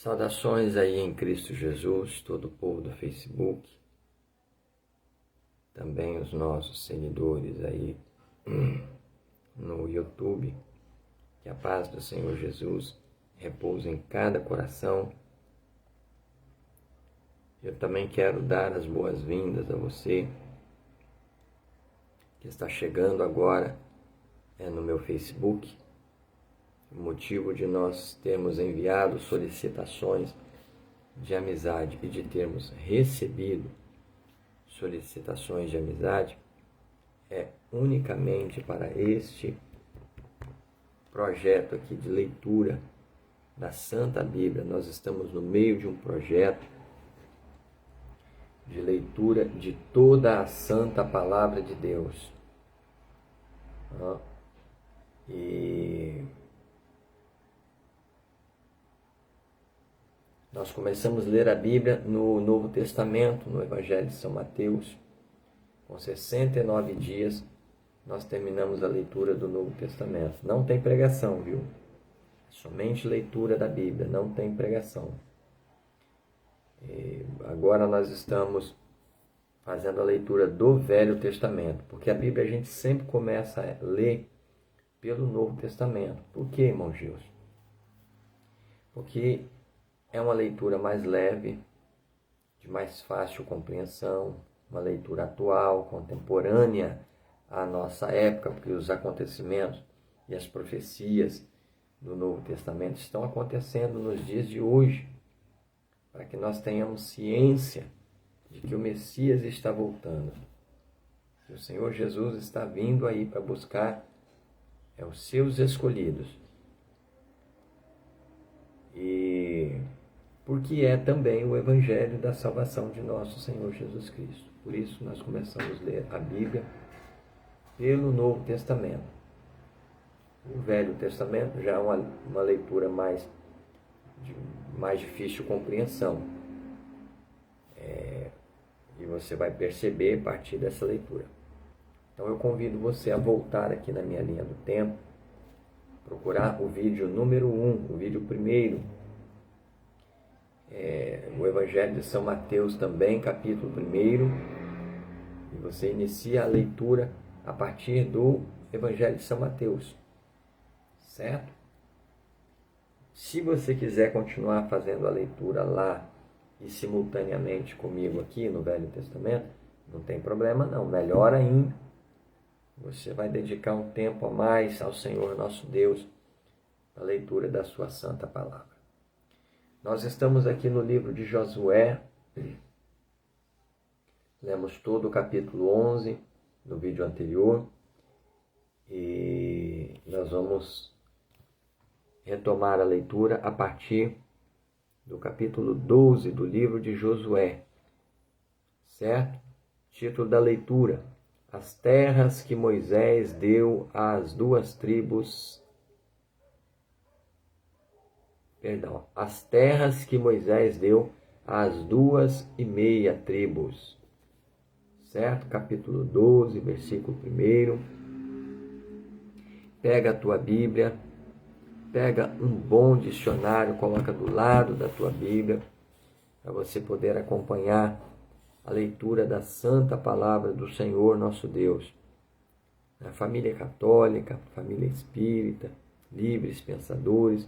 Saudações aí em Cristo Jesus, todo o povo do Facebook, também os nossos seguidores aí no YouTube. Que a paz do Senhor Jesus repouse em cada coração. Eu também quero dar as boas-vindas a você que está chegando agora no meu Facebook. O motivo de nós termos enviado solicitações de amizade e de termos recebido solicitações de amizade é unicamente para este projeto aqui de leitura da Santa Bíblia. Nós estamos no meio de um projeto de leitura de toda a Santa Palavra de Deus. E nós começamos a ler a Bíblia no Novo Testamento, no Evangelho de São Mateus. Com 69 dias, nós terminamos a leitura do Novo Testamento. Não tem pregação, viu? Somente leitura da Bíblia, não tem pregação. E agora nós estamos fazendo a leitura do Velho Testamento, porque a Bíblia a gente sempre começa a ler pelo Novo Testamento. Por quê, irmão Gilson? Porque é uma leitura mais leve, de mais fácil compreensão, uma leitura atual, contemporânea à nossa época, porque os acontecimentos e as profecias do Novo Testamento estão acontecendo nos dias de hoje, para que nós tenhamos ciência de que o Messias está voltando, que o Senhor Jesus está vindo aí para buscar os seus escolhidos. E porque é também o Evangelho da salvação de nosso Senhor Jesus Cristo. Por isso nós começamos a ler a Bíblia pelo Novo Testamento. O Velho Testamento já é uma leitura mais difícil de compreensão. E você vai perceber a partir dessa leitura. Então eu convido você a voltar aqui na minha linha do tempo, procurar o vídeo número 1, o vídeo primeiro, o Evangelho de São Mateus também, capítulo 1, e você inicia a leitura a partir do Evangelho de São Mateus, certo? Se você quiser continuar fazendo a leitura lá e simultaneamente comigo aqui no Velho Testamento, não tem problema não, melhor ainda, você vai dedicar um tempo a mais ao Senhor nosso Deus, na leitura da sua santa palavra. Nós estamos aqui no livro de Josué, lemos todo o capítulo 11 no vídeo anterior, e nós vamos retomar a leitura a partir do capítulo 12 do livro de Josué, certo? Título da leitura: As terras que Moisés deu às duas tribos. As terras que Moisés deu às 2,5 tribos. Certo? Capítulo 12, versículo 1. Pega a tua Bíblia, pega um bom dicionário, coloca do lado da tua Bíblia, para você poder acompanhar a leitura da Santa Palavra do Senhor nosso Deus. A família católica, família espírita, livres pensadores,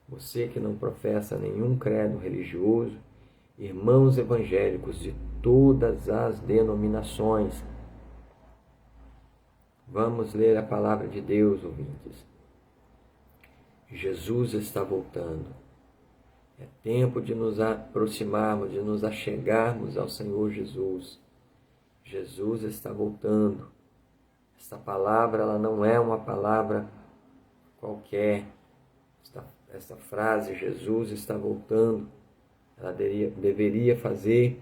você que não professa nenhum credo religioso, irmãos evangélicos de todas as denominações. Vamos ler a palavra de Deus, ouvintes. Jesus está voltando. É tempo de nos aproximarmos, de nos achegarmos ao Senhor Jesus. Jesus está voltando. Esta palavra, ela não é uma palavra qualquer. Esta frase, Jesus está voltando, ela deveria fazer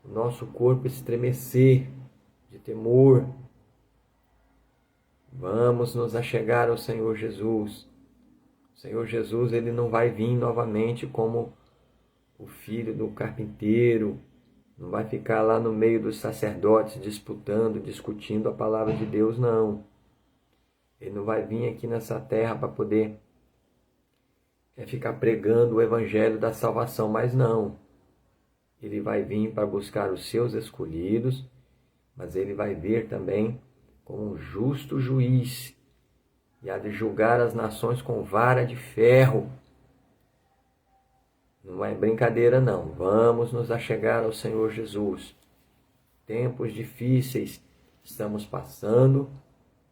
o nosso corpo estremecer de temor. Vamos nos achegar ao Senhor Jesus. O Senhor Jesus, ele não vai vir novamente como o filho do carpinteiro, não vai ficar lá no meio dos sacerdotes disputando, discutindo a palavra de Deus, não. Ele não vai vir aqui nessa terra para poder é ficar pregando o evangelho da salvação, mas não. Ele vai vir para buscar os seus escolhidos, mas ele vai vir também como um justo juiz e há de julgar as nações com vara de ferro. Não é brincadeira não, vamos nos achegar ao Senhor Jesus. Tempos difíceis estamos passando,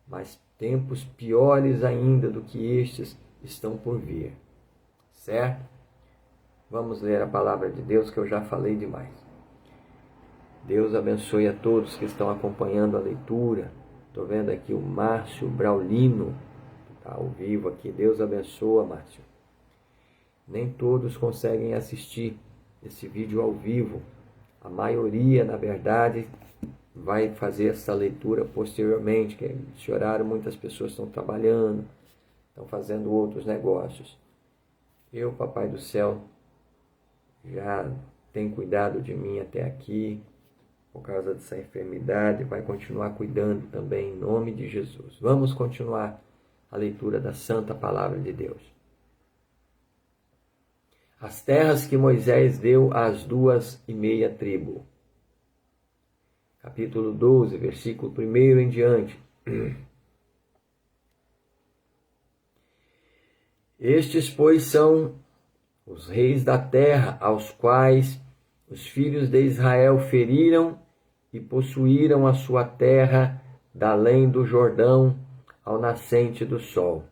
mas tempos piores ainda do que estes estão por vir. Certo? Vamos ler a palavra de Deus, que eu já falei demais. Deus abençoe a todos que estão acompanhando a leitura. Estou vendo aqui o Márcio Braulino, que está ao vivo aqui. Deus abençoa, Márcio. Nem todos conseguem assistir esse vídeo ao vivo. A maioria, na verdade, vai fazer essa leitura posteriormente, que nesse horário muitas pessoas estão trabalhando, estão fazendo outros negócios. Eu, Papai do Céu, já tem cuidado de mim até aqui, por causa dessa enfermidade, vai continuar cuidando também, em nome de Jesus. Vamos continuar a leitura da Santa Palavra de Deus. As terras que Moisés deu às 2,5 tribos. Capítulo 12, versículo 1 em diante. Estes, pois, são os reis da terra, aos quais os filhos de Israel feriram e possuíram a sua terra da além do Jordão ao nascente do sol,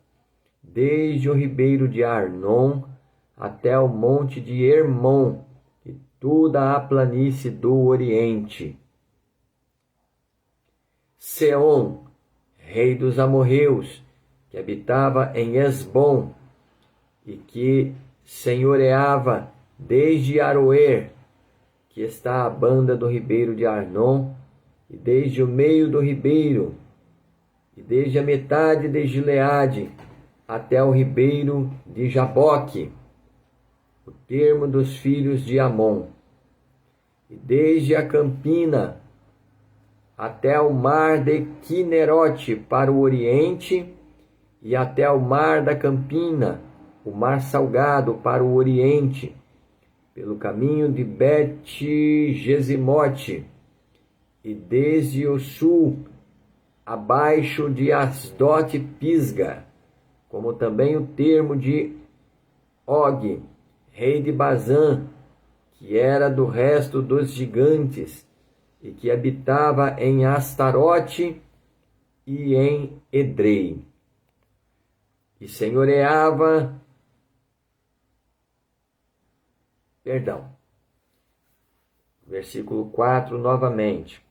desde o ribeiro de Arnon até o monte de Hermon e toda a planície do Oriente. Seom, rei dos amorreus, que habitava em Esbom e que senhoreava desde Aroer, que está à banda do ribeiro de Arnon, e desde o meio do ribeiro, e desde a metade de Gileade, até o ribeiro de Jaboque, o termo dos filhos de Amon, e desde a campina até o mar de Quinerote para o oriente, e até o mar da campina, o mar salgado para o oriente, pelo caminho de Bet-Gesimote, e desde o sul, abaixo de Asdote Pisga, como também o termo de Og, rei de Bazã, que era do resto dos gigantes, e que habitava em Astarote e em Edrei, e senhoreava... Versículo 4 novamente.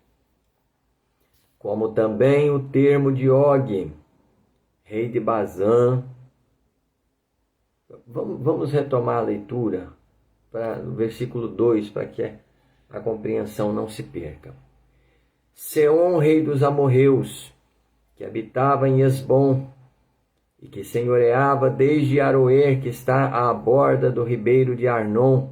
Como também o termo de Og, rei de Bazã. Vamos retomar a leitura no versículo 2, para que a compreensão não se perca. Seom, rei dos amorreus, que habitava em Esbom, e que senhoreava desde Aroer, que está à borda do ribeiro de Arnon,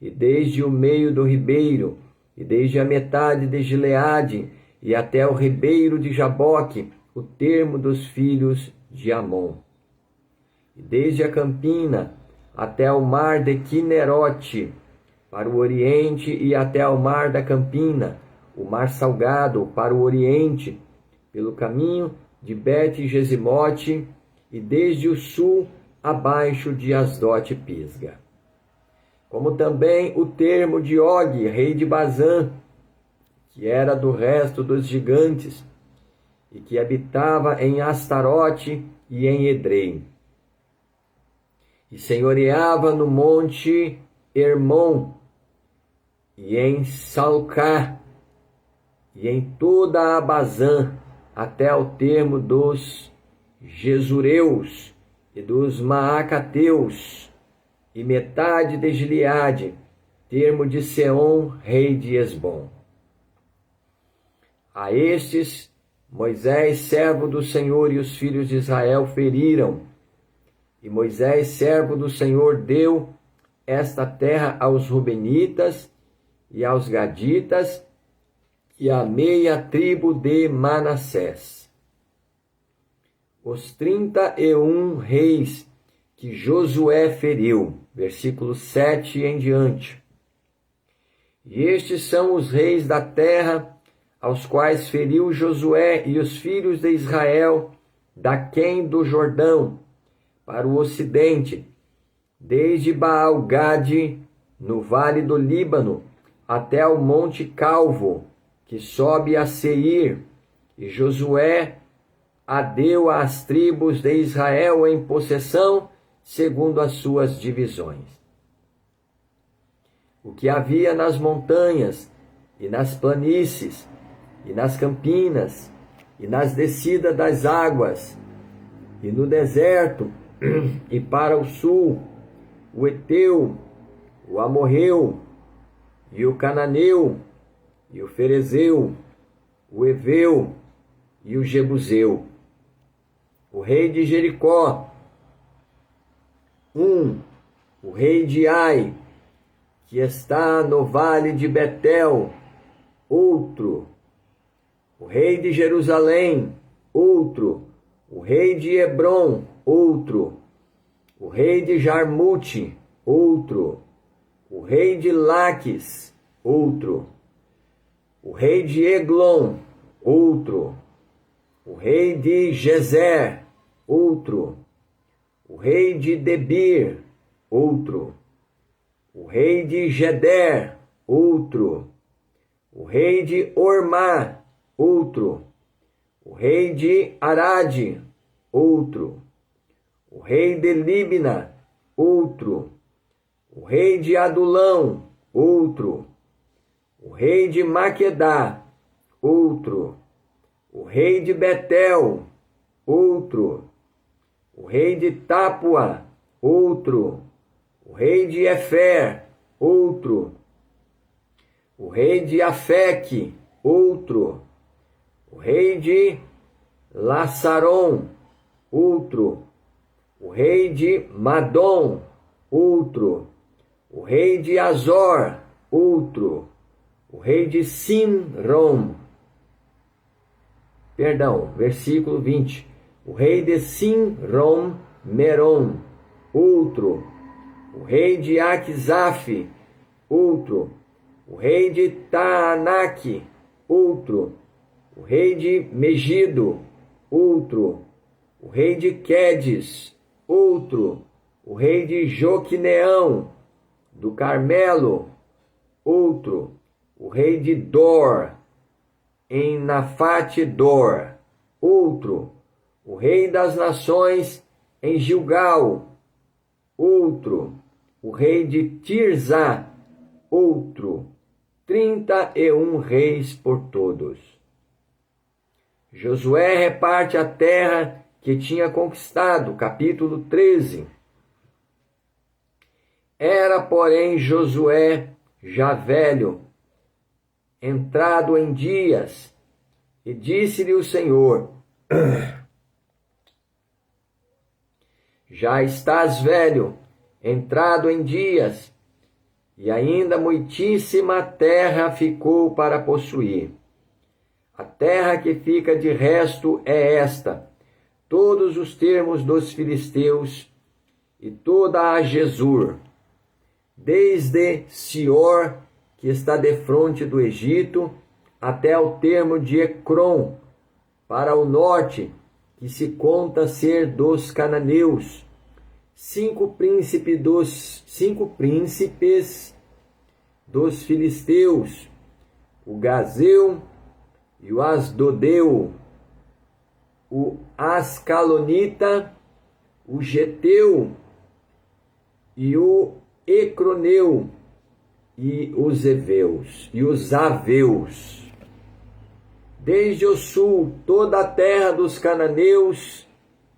e desde o meio do ribeiro, e desde a metade de Gileade, e até o ribeiro de Jaboque, o termo dos filhos de Amon. E desde a campina até o mar de Quinerote, para o oriente, e até o mar da campina, o mar salgado para o oriente, pelo caminho de Bet-Gesimote, e desde o sul abaixo de Asdote Pisga. Como também o termo de Og, rei de Bazã, que era do resto dos gigantes, e que habitava em Astarote e em Edrei, e senhoreava no monte Hermon, e em Salcá, e em toda a Bazã, até o termo dos Gesureus e dos Maacateus, e metade de Gileade, termo de Seom, rei de Esbom. A estes, Moisés, servo do Senhor, e os filhos de Israel feriram. E Moisés, servo do Senhor, deu esta terra aos Rubenitas e aos Gaditas e à meia tribo de Manassés. Os 31 reis que Josué feriu. Versículo 7 em diante. E estes são os reis da terra, aos quais feriu Josué e os filhos de Israel, daquém do Jordão, para o ocidente, desde Baal-Gade, no vale do Líbano, até ao monte Calvo, que sobe a Seir, e Josué a deu às tribos de Israel em possessão, segundo as suas divisões. O que havia nas montanhas, e nas planícies, e nas campinas, e nas descidas das águas, e no deserto, e para o sul, o Eteu, o Amorreu, e o Cananeu, e o Ferezeu, o Eveu, e o Jebuseu. O rei de Jericó, o rei de Ai, que está no vale de Betel, outro. O rei de Jerusalém, outro. O rei de Hebrom, outro. O rei de Jarmute, outro. O rei de Laques, outro. O rei de Eglon, outro. O rei de Gezer, outro. O rei de Debir, outro. O rei de Geder, outro. O rei de Ormá, outro. O rei de Arade, outro. O rei de Libna, outro. O rei de Adulão, outro. O rei de Maquedá, outro. O rei de Betel, outro. O rei de Tápua, outro. O rei de Efer, outro. O rei de Afeque, outro. O rei de Lassaron, outro. O rei de Madom, outro. O rei de Azor, outro. O rei de Sinrom. Versículo 20. O rei de Sinrom Merom, outro. O rei de Aquisaf, outro. O rei de Taanaque, outro. O rei de Megido, outro. O rei de Quedes, outro. O rei de Joquineão, do Carmelo, outro. O rei de Dor, em Nafate Dor, outro. O rei das nações, em Gilgal, outro. O rei de Tirzá, outro. 31 reis por todos. Josué reparte a terra que tinha conquistado, capítulo 13. Era, porém, Josué já velho, entrado em dias, e disse-lhe o Senhor: já estás velho, entrado em dias, e ainda muitíssima terra ficou para possuir. A terra que fica de resto é esta, todos os termos dos filisteus, e toda a Jesur, desde Sior, que está defronte do Egito, até o termo de Ecrom, para o norte, que se conta ser dos cananeus, 5 príncipes dos filisteus, o Gazeu e o Asdodeu, o Ascalonita, o Geteu e o Ecroneu, e os Eveus e os Aveus. Desde o sul, toda a terra dos cananeus,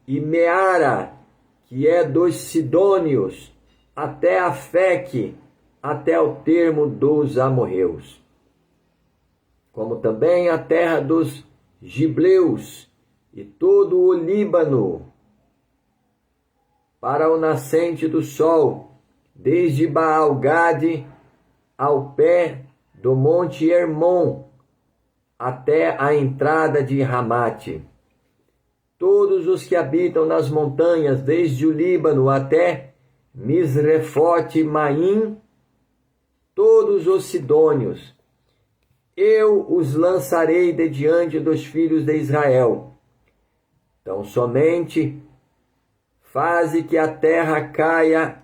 e Meara, que é dos sidônios, até Afeque, até o termo dos amorreus. Como também a terra dos gibleus, e todo o Líbano, para o nascente do sol, desde Baal-Gade ao pé do monte Hermon, até a entrada de Ramate. todos os que habitam nas montanhas, desde o Líbano até Misrefote Maim, todos os sidônios, eu os lançarei de diante dos filhos de Israel. Então somente faze que a terra caia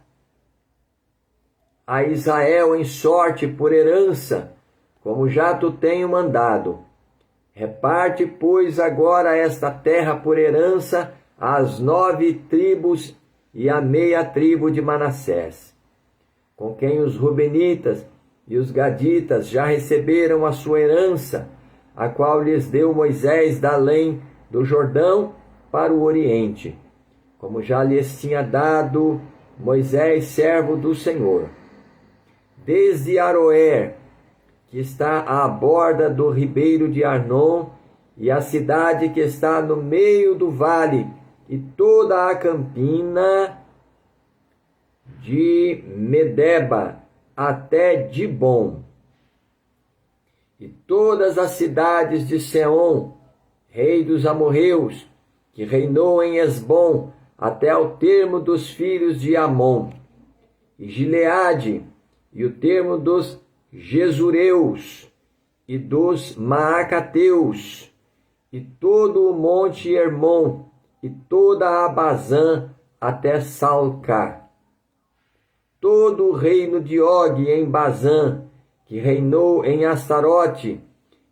a Israel em sorte por herança, como já tu tenho mandado. Reparte, pois, agora esta terra por herança às 9 tribos e à meia tribo de Manassés, com quem os Rubenitas e os Gaditas já receberam a sua herança, a qual lhes deu Moisés da além do Jordão para o Oriente, como já lhes tinha dado Moisés, servo do Senhor. Desde Aroer, que está à borda do ribeiro de Arnon, e a cidade que está no meio do vale, e toda a campina de Medeba até Dibom, e todas as cidades de Seom, rei dos amorreus, que reinou em Esbom, até ao termo dos filhos de Amon, e Gileade, e o termo dos Jesureus, e dos Maacateus, e todo o monte Hermon, e toda a Bazã, até Salcá. Todo o reino de Og em Bazã, que reinou em Astarote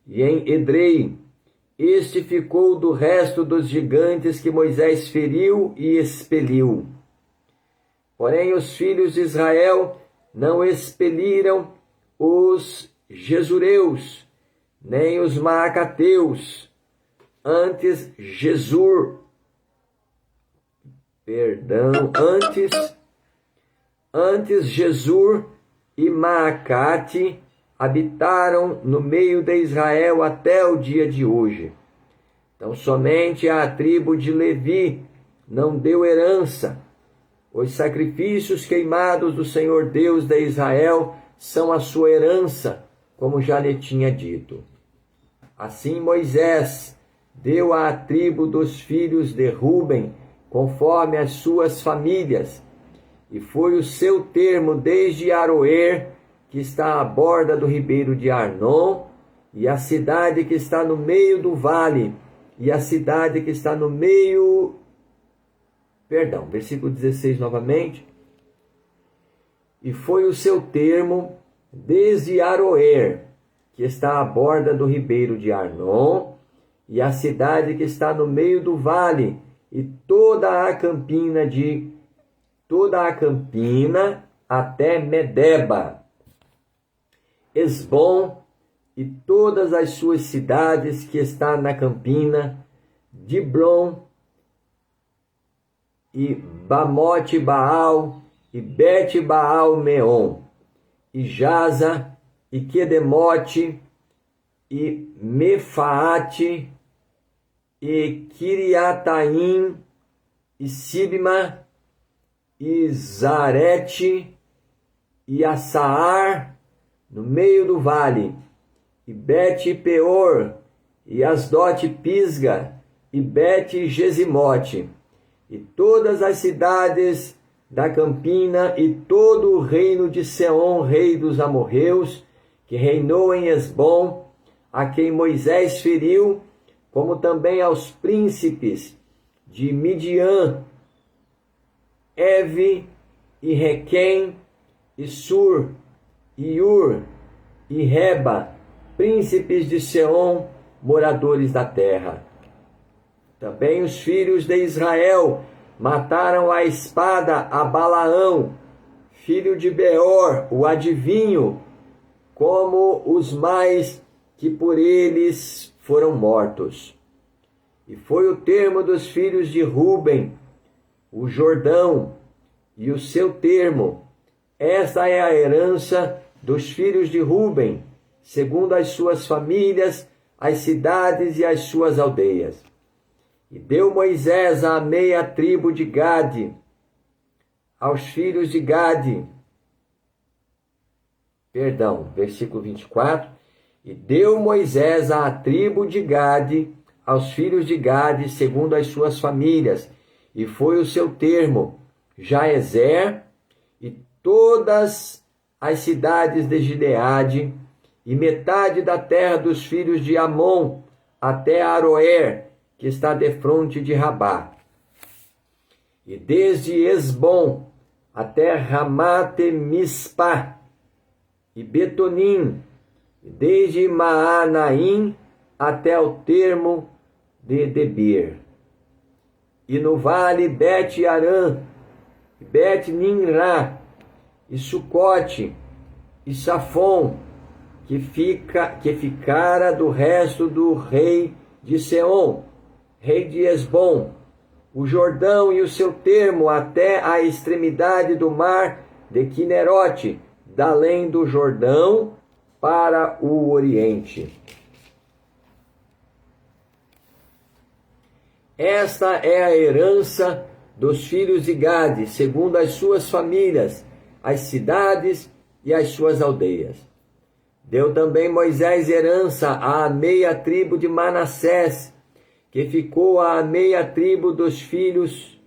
e em Edrei, este ficou do resto dos gigantes que Moisés feriu e expeliu. Porém os filhos de Israel não expeliram os Jesureus, nem os Maacateus, antes Jesur e Maacate habitaram no meio de Israel até o dia de hoje. Então somente a tribo de Levi não deu herança. Os sacrifícios queimados do Senhor Deus de Israel são a sua herança, como já lhe tinha dito. Assim Moisés deu à tribo dos filhos de Ruben, conforme as suas famílias, e foi o seu termo desde Aroer, que está à borda do ribeiro de Arnon, e a cidade que está no meio do vale, e a cidade que está no meio... versículo 16 novamente. E foi o seu termo desde Aroer, que está à borda do ribeiro de Arnon, e a cidade que está no meio do vale, e toda a campina até Medeba, Esbom e todas as suas cidades que está na campina, Dibron e Bamote Baal e Bet Baal Meon, e Jaza e Quedemote e Mefaate e Kiriataim e Sibma e Zarete e Assaar no meio do vale, e Bet-peor e Asdote Pisga e Bet-gesimote, e todas as cidades da campina, e todo o reino de Seom, rei dos amorreus, que reinou em Esbom, a quem Moisés feriu, como também aos príncipes de Midian, Eve e Requém, e Sur, e Ur, e Reba, príncipes de Seom, moradores da terra. Também os filhos de Israel mataram à espada a Balaão, filho de Beor, o adivinho, como os mais que por eles foram mortos. E foi o termo dos filhos de Ruben, o Jordão, e o seu termo. Esta é a herança dos filhos de Ruben, segundo as suas famílias, as cidades e as suas aldeias. E deu Moisés à meia tribo de Gade, aos filhos de Gade, versículo 24, e deu Moisés à tribo de Gade aos filhos de Gade, segundo as suas famílias, e foi o seu termo, Jaezer, e todas as cidades de Gileade, e metade da terra dos filhos de Amon, até Aroer, que está defronte de Rabá. E desde Esbom até Ramate Mispá, e Betonim, e desde Maanaim até o termo de Debir. E no vale Bet-Arã, Bet-Nimrá, e Sucote, e Safon, que ficara do resto do rei de Seom, rei de Esbom, o Jordão e o seu termo até a extremidade do mar de Quinerote, da além do Jordão para o oriente. Esta é a herança dos filhos de Gade, segundo as suas famílias, as cidades e as suas aldeias. Deu também Moisés herança à meia tribo de Manassés, que ficou à meia tribo dos filhos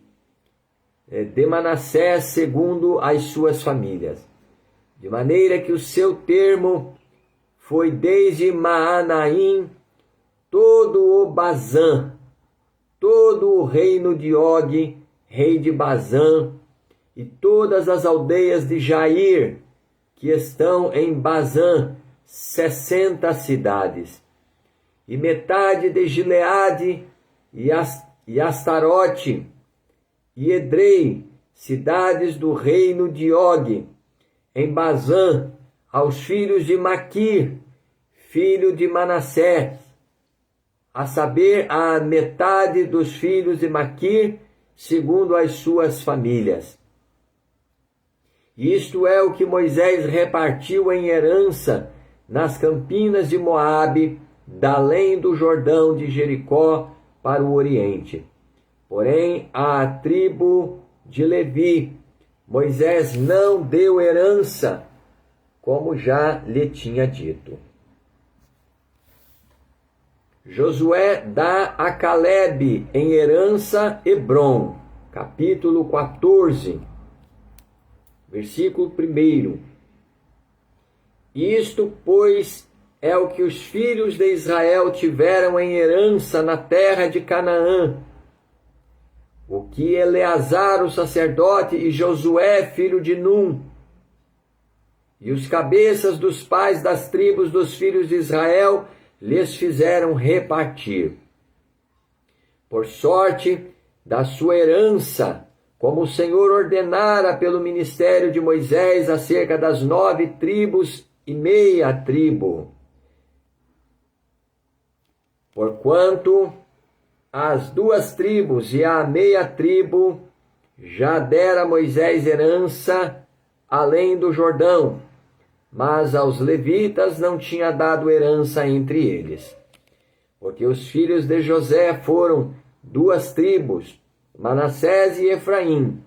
de Manassés, segundo as suas famílias. De maneira que o seu termo foi desde Maanaim, todo o Bazã, todo o reino de Og, rei de Bazã, e todas as aldeias de Jair, que estão em Bazã, 60 cidades, e metade de Gileade, e Astarote, e Edrei, cidades do reino de Og, em Bazã, aos filhos de Maquir, filho de Manassés, a saber, a metade dos filhos de Maquir, segundo as suas famílias. Isto é o que Moisés repartiu em herança nas campinas de Moabe, da além do Jordão de Jericó para o oriente. Porém, à tribo de Levi, Moisés não deu herança, como já lhe tinha dito. Josué dá a Calebe em herança Hebrom, capítulo 14, versículo 1. Isto, pois, é o que os filhos de Israel tiveram em herança na terra de Canaã, o que Eleazar, o sacerdote, e Josué, filho de Num, e os cabeças dos pais das tribos dos filhos de Israel, lhes fizeram repartir, por sorte da sua herança, como o Senhor ordenara pelo ministério de Moisés acerca das 9 tribos e meia tribo. Porquanto as 2 tribos e a meia tribo já dera Moisés herança além do Jordão, mas aos levitas não tinha dado herança entre eles. Porque os filhos de José foram 2 tribos, Manassés e Efraim.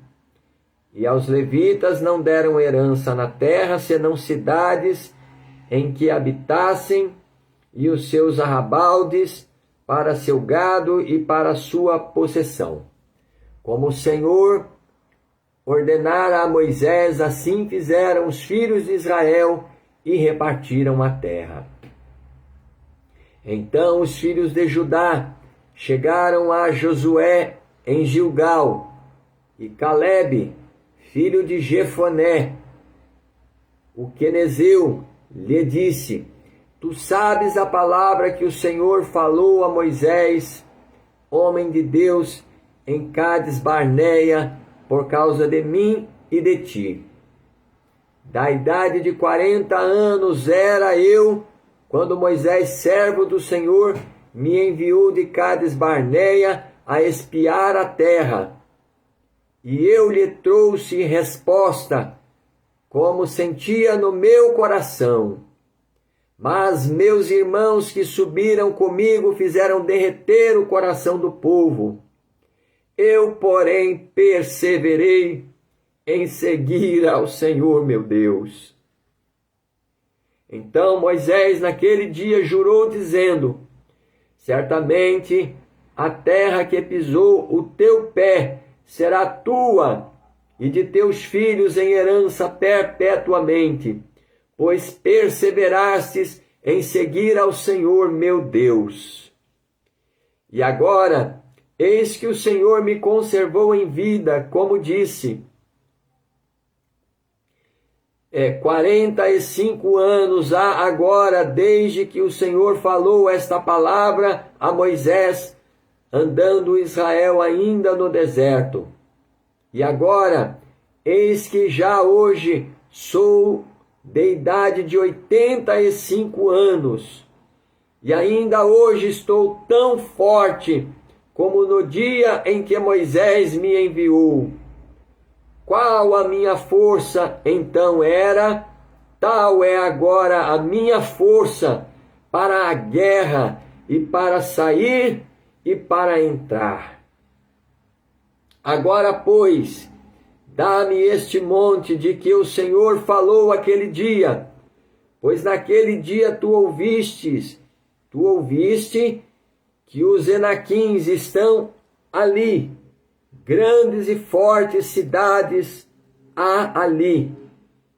E aos levitas não deram herança na terra, senão cidades em que habitassem, e os seus arrabaldes para seu gado e para sua possessão. Como o Senhor ordenara a Moisés, assim fizeram os filhos de Israel e repartiram a terra. Então os filhos de Judá chegaram a Josué em Gilgal, e Calebe, filho de Jefoné, o quenezeu, lhe disse: Tu sabes a palavra que o Senhor falou a Moisés, homem de Deus, em Cades Barneia, por causa de mim e de ti. Da idade de 40 anos era eu, quando Moisés, servo do Senhor, me enviou de Cades Barneia a espiar a terra. E eu lhe trouxe resposta, como sentia no meu coração. Mas meus irmãos que subiram comigo fizeram derreter o coração do povo. Eu, porém, perseverei em seguir ao Senhor meu Deus. Então Moisés naquele dia jurou, dizendo: Certamente a terra que pisou o teu pé será tua e de teus filhos em herança perpetuamente, pois perseverastes em seguir ao Senhor meu Deus. E agora, eis que o Senhor me conservou em vida, como disse. 45 anos há agora desde que o Senhor falou esta palavra a Moisés, andando Israel ainda no deserto. E agora, eis que já hoje sou de idade de 85 anos, e ainda hoje estou tão forte como no dia em que Moisés me enviou. Qual a minha força então era, tal é agora a minha força para a guerra e para sair e para entrar. Agora, pois, dá-me este monte de que o Senhor falou aquele dia, pois naquele dia tu ouviste que os Enaquins estão ali, grandes e fortes cidades há ali.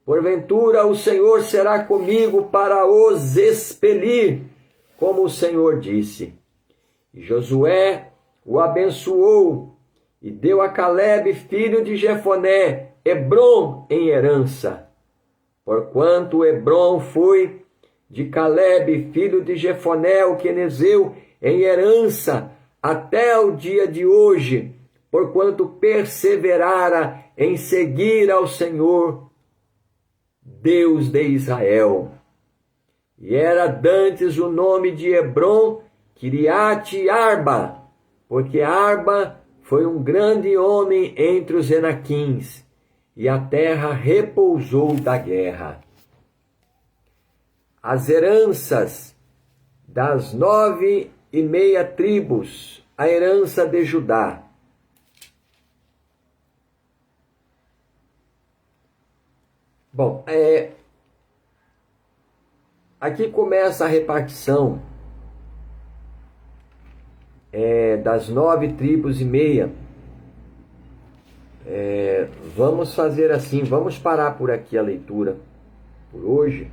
Porventura o Senhor será comigo para os expelir, como o Senhor disse. E Josué o abençoou e deu a Calebe, filho de Jefoné, Hebrom em herança. Porquanto Hebrom foi de Calebe, filho de Jefoné, o quenezeu, em herança até o dia de hoje, porquanto perseverara em seguir ao Senhor, Deus de Israel. E era dantes o nome de Hebrom, Kiriate Arba, porque Arba foi um grande homem entre os Enaquins, e a terra repousou da guerra. As heranças das 9,5 tribos, a herança de Judá. Bom, aqui começa a repartição das 9 tribos e meia. Vamos fazer assim, vamos parar por aqui a leitura por hoje,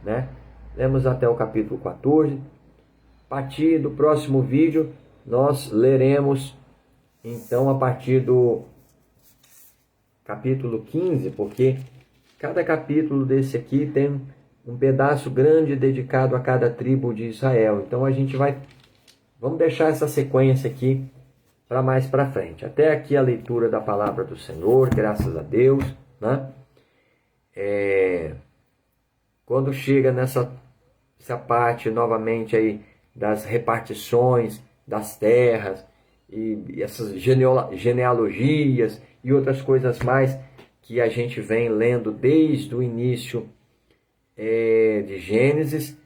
né? Lemos até o capítulo 14. A partir do próximo vídeo, nós leremos, então, a partir do capítulo 15, porque cada capítulo desse aqui tem um pedaço grande dedicado a cada tribo de Israel. Então, vamos deixar essa sequência aqui para mais para frente. Até aqui a leitura da palavra do Senhor, graças a Deus, né? Quando chega nessa parte novamente aí das repartições das terras e essas genealogias e outras coisas mais que a gente vem lendo desde o início de Gênesis,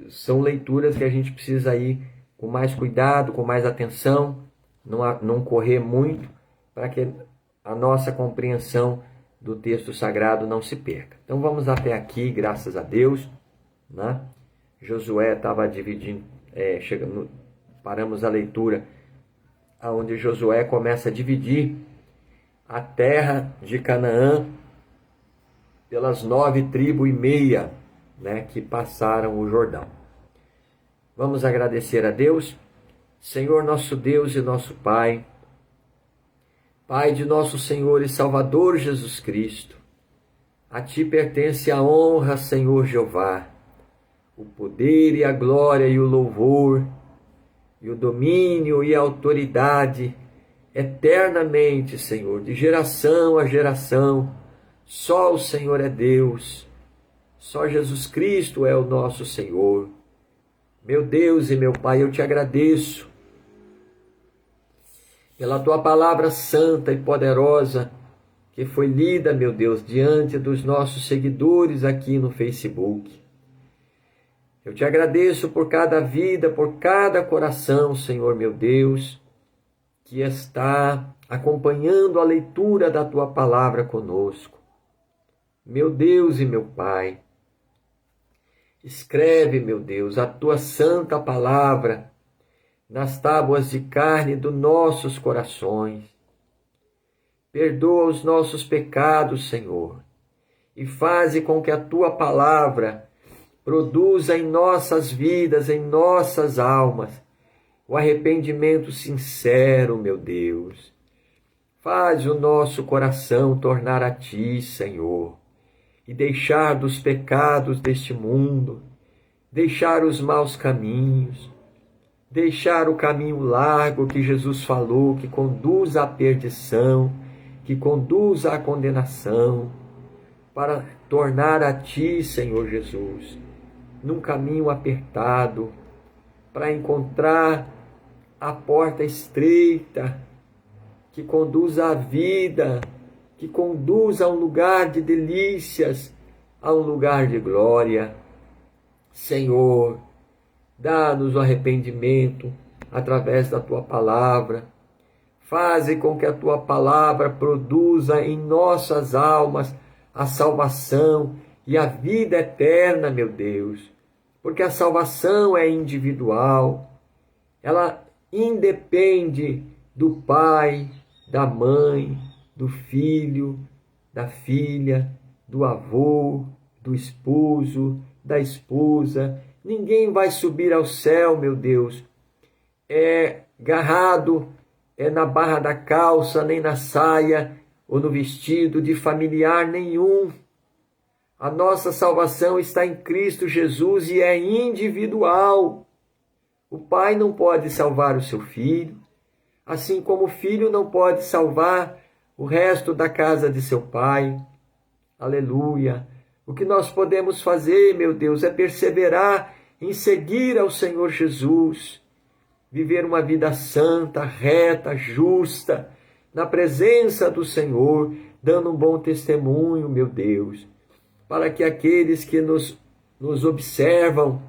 são leituras que a gente precisa ir com mais cuidado, com mais atenção, não correr muito, para que a nossa compreensão do texto sagrado não se perca. Então vamos até aqui, graças a Deus, né? Josué estava dividindo, paramos a leitura, onde Josué começa a dividir a terra de Canaã pelas 9,5 tribos, né, que passaram o Jordão. Vamos agradecer a Deus. Senhor nosso Deus e nosso Pai, Pai de nosso Senhor e Salvador Jesus Cristo, a Ti pertence a honra, Senhor Jeová, o poder e a glória e o louvor, e o domínio e a autoridade, eternamente, Senhor, de geração a geração. Só o Senhor é Deus, só Jesus Cristo é o nosso Senhor. Meu Deus e meu Pai, eu te agradeço pela tua palavra santa e poderosa que foi lida, meu Deus, diante dos nossos seguidores aqui no Facebook. Eu te agradeço por cada vida, por cada coração, Senhor meu Deus, que está acompanhando a leitura da tua palavra conosco. Meu Deus e meu Pai, Escreve, meu Deus, a tua santa palavra nas tábuas de carne dos nossos corações. Perdoa os nossos pecados, Senhor, e faze com que a tua palavra produza em nossas vidas, em nossas almas, o arrependimento sincero, meu Deus. Faz o nosso coração tornar a ti, Senhor, e deixar dos pecados deste mundo, deixar os maus caminhos, deixar o caminho largo que Jesus falou, que conduz à perdição, que conduz à condenação, para tornar a ti, Senhor Jesus, num caminho apertado, para encontrar a porta estreita, que conduz à vida, que conduz a um lugar de delícias, a um lugar de glória. Senhor, dá-nos o arrependimento através da tua palavra. Faze com que a tua palavra produza em nossas almas a salvação e a vida eterna, meu Deus. Porque a salvação é individual, ela independe do pai, da mãe, do filho, da filha, do avô, do esposo, da esposa. Ninguém vai subir ao céu, meu Deus, agarrado na barra da calça, nem na saia ou no vestido de familiar nenhum. A nossa salvação está em Cristo Jesus e é individual. O pai não pode salvar o seu filho, assim como o filho não pode salvar o resto da casa de seu pai. Aleluia! O que nós podemos fazer, meu Deus, é perseverar em seguir ao Senhor Jesus, viver uma vida santa, reta, justa, na presença do Senhor, dando um bom testemunho, meu Deus, para que aqueles que nos observam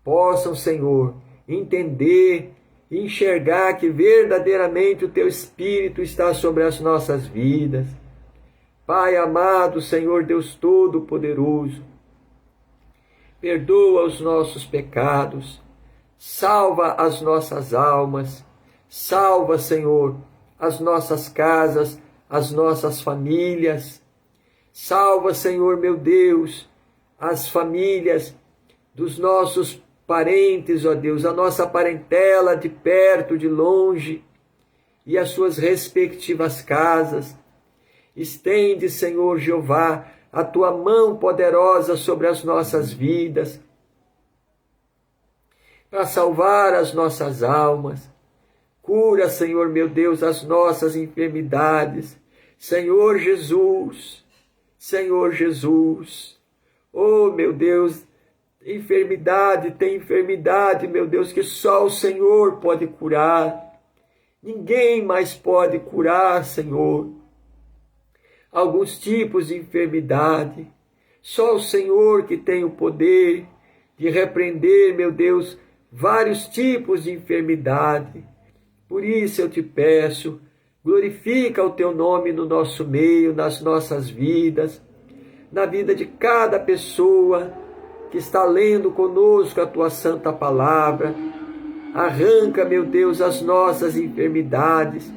possam, Senhor, entender e enxergar que verdadeiramente o Teu Espírito está sobre as nossas vidas. Pai amado, Senhor Deus Todo-Poderoso, perdoa os nossos pecados, salva as nossas almas, salva, Senhor, as nossas casas, as nossas famílias. Salva, Senhor meu Deus, as famílias dos nossos parentes, ó Deus, a nossa parentela de perto, de longe, e as suas respectivas casas. Estende, Senhor Jeová, a tua mão poderosa sobre as nossas vidas, para salvar as nossas almas. Cura, Senhor meu Deus, as nossas enfermidades. Senhor Jesus, Senhor Jesus. Oh, meu Deus, tem enfermidade, meu Deus, que só o Senhor pode curar. Ninguém mais pode curar, Senhor. Alguns tipos de enfermidade, só o Senhor que tem o poder de repreender, meu Deus, vários tipos de enfermidade. Por isso eu te peço, glorifica o teu nome no nosso meio, nas nossas vidas, na vida de cada pessoa que está lendo conosco a tua santa palavra. Arranca, meu Deus, as nossas enfermidades.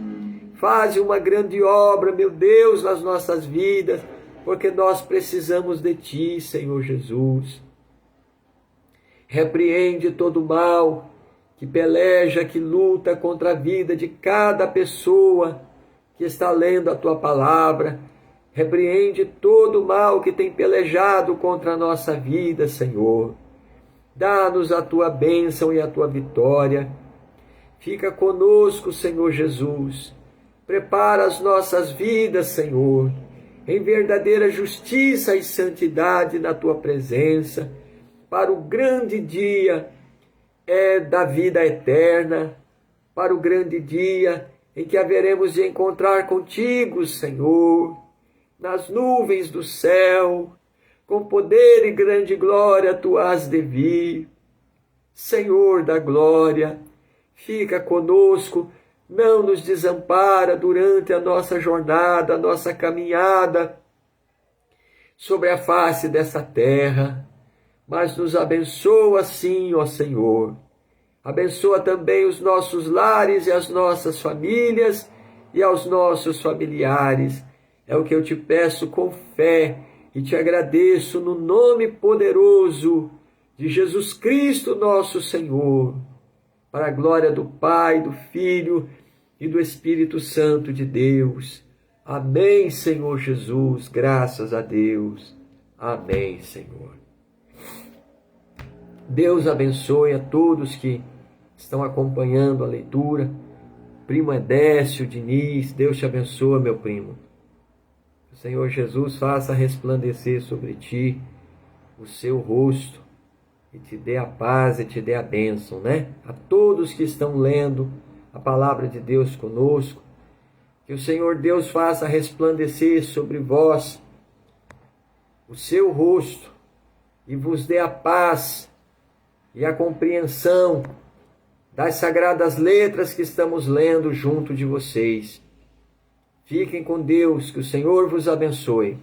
Faz uma grande obra, meu Deus, nas nossas vidas, porque nós precisamos de ti, Senhor Jesus. Repreende todo o mal que peleja, que luta contra a vida de cada pessoa que está lendo a tua palavra. Repreende todo o mal que tem pelejado contra a nossa vida, Senhor. Dá-nos a tua bênção e a tua vitória. Fica conosco, Senhor Jesus. Prepara as nossas vidas, Senhor, em verdadeira justiça e santidade na tua presença, para o grande dia da vida eterna, para o grande dia em que haveremos de encontrar contigo, Senhor, nas nuvens do céu, com poder e grande glória tu has de vir. Senhor da glória, fica conosco, não nos desampara durante a nossa jornada, a nossa caminhada sobre a face dessa terra. mas nos abençoa sim, ó Senhor. Abençoa também os nossos lares e as nossas famílias e aos nossos familiares. É o que eu te peço com fé e te agradeço no nome poderoso de Jesus Cristo, nosso Senhor, para a glória do Pai, do Filho e do Espírito Santo de Deus. Amém, Senhor Jesus, graças a Deus. Amém, Senhor. Deus abençoe a todos que estão acompanhando a leitura. Primo Edécio, Diniz, Deus te abençoe, meu primo. O Senhor Jesus faça resplandecer sobre ti o seu rosto e te dê a paz e te dê a bênção, né? A todos que estão lendo a palavra de Deus conosco, que o Senhor Deus faça resplandecer sobre vós o seu rosto e vos dê a paz e a compreensão das sagradas letras que estamos lendo junto de vocês. Fiquem com Deus, que o Senhor vos abençoe.